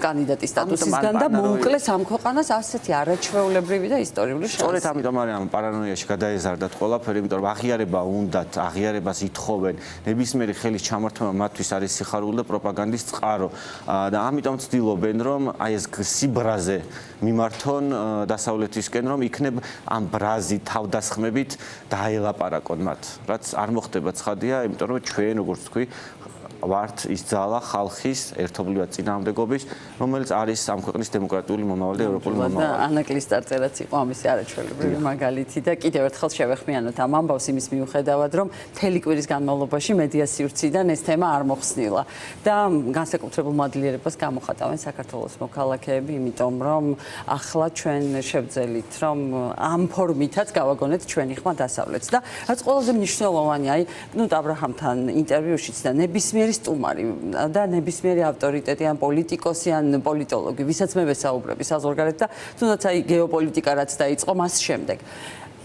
კანდიდატის სტატუსისგან და მოუკლეს ამ ქვეყანას ასეთი არაჩვეულებრივი და ისტორიული შანსი. სწორედ ამიტომ არის ამ პარანოიაში გადაეზარდათ ყველაფერი, იმიტომ რომ აღიარება უნდათ, აღიარებას ითხოვენ, ნებისმიერი ხელის ჩამართვა მათთვის არის სიხარული და პროპაგანდის წყარო. და ამიტომ ცდილობენ, რომ აი ეს სიბრაზე მიმართონ დასავლეთისკენ, რომ იქნებ ამ ბრაზი თავდასხმებით დაელაპარაკონ მათ. რაც არ მოხდება ცხადია, იმიტომ რომ ჩვენ, როგორც თქვი, ვართ ის ძალა ხალხის ერთობლივად წინააღმდეგობის, რომელიც არის ამ ქვეყნის დემოკრატიული მომავალი და ევროპული მომავალი. ანა კლისტარწერაც იყო ამისი არაჩვეულებრივი მაგალითი და კიდევ ერთხელ შევეხმიანოთ ამ ამბავს იმის მიუხედავად, რომ მთელი კვირის განმავლობაში მედია სივრციდან ეს თემა არ მოხსნილა და განსაკუთრებულ მადლიერებას გამოხატავენ საქართველოს მოქალაქეები, იმიტომ რომ ახლა ჩვენ შევძელით, რომ ამ ფორმითაც გავაგონეთ ჩვენი ხმა დასავლეთს და რაც ყველაზე მნიშვნელოვანი, აი, ნუ აბრაჰამთან ინტერვიუშიც და ნებისმიერი სტუმარი და ნებისმიერი ავტორიტეტი ან პოლიტიკოსი ან პოლიტოლოგი, ვისაც მე ვესაუბრები საზღვარგარეთ და თუნდაც აი გეოპოლიტიკა რაც დაიწყო მას შემდეგ.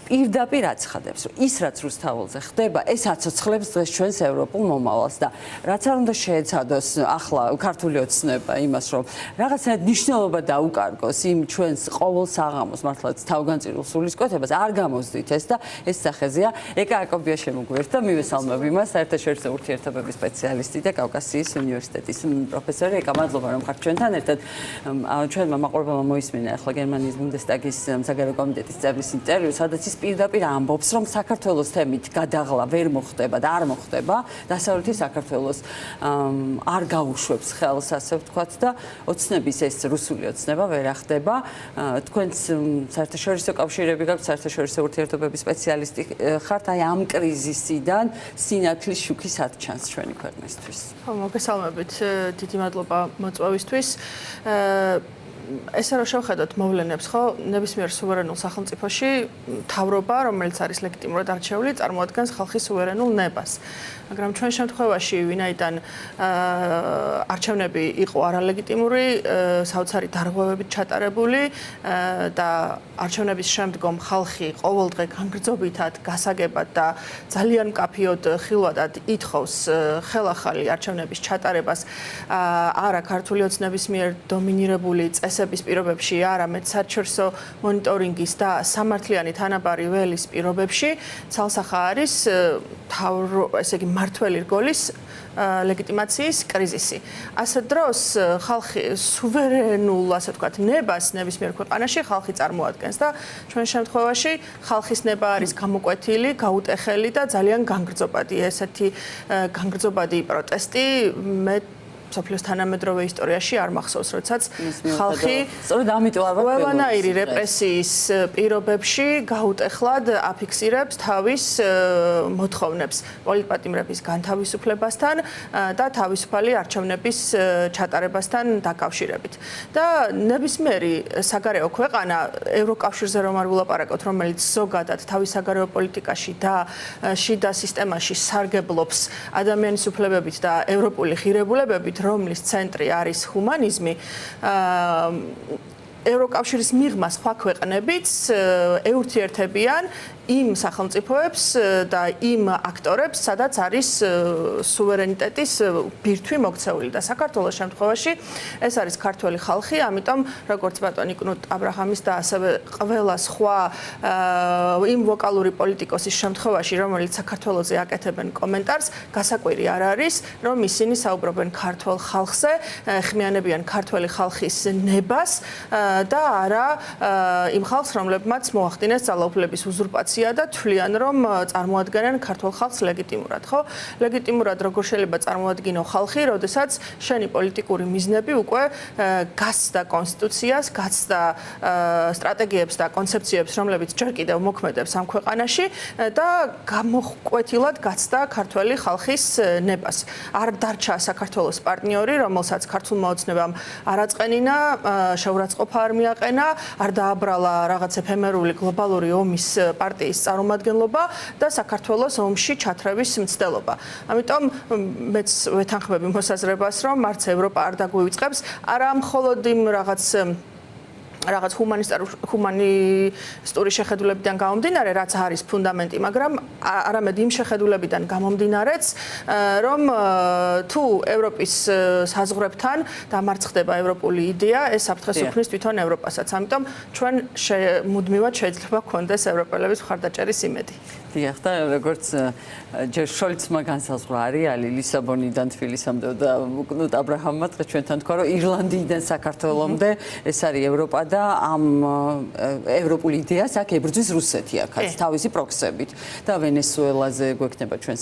პირდაპირ აცხადებს, რომ ის რაც რუსთაველზე ხდება, ეს აცოცხლებს დღეს ჩვენს ევროპულ მომავალს და რაც არ უნდა შეეცადოს ახლა ქართული ოცნება იმას, რომ რაღაცნაირად მნიშვნელობა დაუკარგოს იმ ჩვენს ყოველ საღამოს მართლაც თავგანწირულ სულისკვეთებას, არ გამოსდით ეს და ეს სახეზეა. ეკა აკობია შემოგვიერთდა, მივესალმები მას, საერთაშორისო ურთიერთობების სპეციალისტი და კავკასიის უნივერსიტეტის პროფესორი. ეკა, მადლობა რომ ხართ ჩვენთან ერთად. ჩვენმა მაყურებელმა მოისმინა ახლა გერმანიის ბუნდესტაგის საგარეო კომიტეტის წევრის ინტერვიუ, სადაც ის პირდაპირ ამბობს, რომ საქართველოს თემით გადაღლა ვერ მოხდება და არ მოხდება, დასავლეთი საქართველოს არ გაუშვებს ხელს, ასე ვთქვათ და ოცნების ეს რუსული ოცნება ვერ ახდება. თქვენც საერთაშორისო კავშირები გაქვთ, საერთაშორისო ურთიერთობების სპეციალისტი ხართ, აი ამ კრიზისიდან სინათლის შუქი სად ჩანს ჩვენი ქვეყნისთვის? მოგესალმებით, დიდი მადლობა მოწვევისთვის. ესე რომ შევხედოთ მოვლენებს, ხო, ნებისმიერ სუვერენულ სახელმწიფოში მთავრობა, რომელიც არის ლეგიტიმურად არჩეული, წარმოადგენს ხალხის სუვერენულ ნებას. მაგრამ ჩვენ შემთხვევაში, ვინაიდან არჩევნები იყო არალეგიტიმური, საოცარი დარღვევებით ჩატარებული და არჩევნების შემდგომ ხალხი ყოველდღე განგრძობითად, გასაგებად და ძალიან მკაფიოდ ხილვადად ითხოვს ხელახალი არჩევნების ჩატარებას არა ქართული ოცნების მიერ დომინირებული წესების პირობებში, არამედ საერთაშორისო მონიტორინგის და სამართლიანი თანაბარი ველის პირობებში, ცალსახა არის ესე იგი მართველი რგოლის ლეგიტიმაციის კრიზისი. ასეთ დროს ხალხი სუვერენულ, ასე ვთქვათ, ნებას ნებისმიერ ქვეყანაში ხალხი წარმოადგენს და ჩვენ შემთხვევაში ხალხის ნება არის გამოკვეთილი, გაუტეხელი და ძალიან განგრძობადი. ესეთი განგრძობადი პროტესტი მე სოფლის თანამედროვე ისტორიაში არ მახსოვს, როდესაც ხალხი სწორედ ამიტომ ყველანაირი რეპრესიის პირობებში გაუტეხლად აფიქსირებს თავის მოთხოვნებს პოლიტპატიმრების განთავისუფლებასთან და თავისუფალი არჩევნების ჩატარებასთან დაკავშირებით. და ნებისმიერი საგარეო ქვეყანა, ევროკავშირზე რომ არ ვილაპარაკოთ, რომელიც ზოგადად თავის საგარეო პოლიტიკაში და შიდა სისტემაში სარგებლობს ადამიანის უფლებებით და ევროპული ღირებულებებით, რომლის ცენტრი არის ჰუმანიზმი, ევროკავშირის მიღმა სხვა ქვეყნებიც ეურთიერთებიან იმ სახელმწიფოებს და იმ აქტორებს, სადაც არის სუვერენიტეტის ბირთვი მოქცეული და საქართველოს შემთხვევაში ეს არის ქართველი ხალხი, ამიტომ როგორც ბატონი კნუტ აბრაჰამის და ასევე ყველა სხვა იმ ვოკალური პოლიტიკოსის შემთხვევაში, რომელიც საქართველოზე აკეთებენ კომენტარს, გასაკვირი არ არის, რომ ისინი საუბრობენ ქართველ ხალხზე, ხმიანებიან ქართველი ხალხის ნებას და არა იმ ხალხს, რომლებმაც მოახდინეს ძალაუფლების უზურპაცია და თვლიან, რომ წარმოადგენენ ქართულ ხალხს ლეგიტიმურად, ხო? ლეგიტიმურად როგორ შეიძლება წარმოადგინო ხალხი, როდესაც შენი პოლიტიკური მიზნები უკვე გასცდა კონსტიტუციას, გასცდა სტრატეგიებს და კონცეფციებს, რომლებიც ჯერ კიდევ მოქმედებს ამ ქვეყანაში და გამოკვეთილად გასცდა ქართველი ხალხის ნებას. არ დარჩა საქართველოს პარტნიორი, რომელსაც ქართულმა ოცნებამ არ აწყენინა, შეურაცხყოფა არ მიაყენა, არ დააბრალა რაღაც ეფემერული გლობალური ომის პარტიის წარმომადგენლობა და საქართველოს ომში ჩათრევის მცდელობა. ამიტომ მეც ვეთანხმები მოსაზრებას, რომ არც ევროპა არ დაგვივიწყებს, არა მხოლოდ იმ რაღაც რაღაც ჰუმანისტური შეხედულებიდან გამომდინარე, რაც არის ფუნდამენტი, მაგრამ არამედ იმ შეხედულებიდან გამომდინარეც, რომ თუ ევროპის საზღვრებთან დამარცხდება ევროპული იდეა, ეს საფრთხეს უქმნის თვითონ ევროპასაც. ამიტომ ჩვენ მუდმივად შეიძლება გქონდეს ევროპელების მხარდაჭერის იმედი. დიახ, და როგორც ჯერ შოლცმა განსაზღვრა რეალი ლისაბონიდან თბილისამდე და უკნუთ აბრაჰამმა დღეს ჩვენთან თქვა, რომ ირლანდიიდან საქართველომდე ეს არის ევროპა და ამ ევროპული იდეას აქ ებრძვის რუსეთი აქაც თავისი პროქსებით და ვენესუელაზე გვექნება ჩვენ